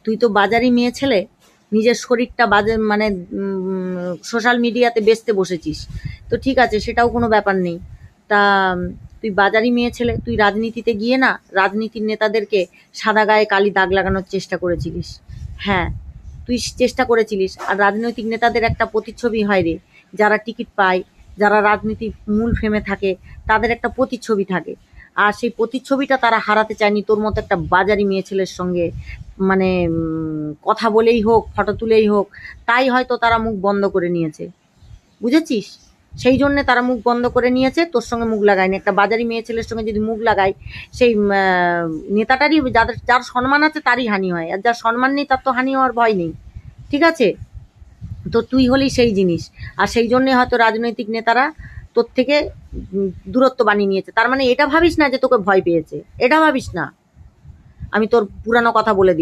তুই তো বাজারি মেয়ে ছেলে, নিজের শরীরটা মানে সোশ্যাল মিডিয়াতে বেচতে বসেছিস। তো ঠিক আছে, সেটাও কোনো ব্যাপার নেই। তা তুই বাজারি মেয়ে ছেলে, তুই রাজনীতিতে গিয়ে না রাজনীতির নেতাদেরকে সাদা গায়ে কালি দাগ লাগানোর চেষ্টা করেছিলিস। হ্যাঁ, তুই চেষ্টা করেছিলিস। আর রাজনৈতিক নেতাদের একটা প্রতিচ্ছবি হয় রে, যারা টিকিট পায়, যারা রাজনীতির মূল ফ্রেমে থাকে, তাদের একটা প্রতিচ্ছবি থাকে। আর সেই প্রতিচ্ছবিটা তারা হারাতে চায়নি তোর মতো একটা বাজারি মেয়ে ছেলের সঙ্গে। মানে কথা বলেই হোক, ফটো তুলেই হোক, তাই হয়তো তারা মুখ বন্ধ করে নিয়েছে, বুঝেছিস? সেই জন্যে তারা মুখ বন্ধ করে নিয়েছে, তোর সঙ্গে মুখ লাগায়নি। একটা বাজারি মেয়ে ছেলের সঙ্গে যদি মুখ লাগায়, সেই নেতাটারই, যার সম্মান আছে তারই হানি হয়, আর যার সম্মান নেই তার তো হানি হওয়ার ভয় নেই। ঠিক আছে? তো তুই হলি সেই জিনিস। আর সেই জন্যে হয়তো রাজনৈতিক নেতারা তোর থেকে দূরত্ব বানিয়ে নিয়েছে। তার মানে এটা ভাবিস না যে তোকে ভয় পেয়েছে, এটা ভাবিস না। আমি তোর পুরানো কথা বলে দিলাম।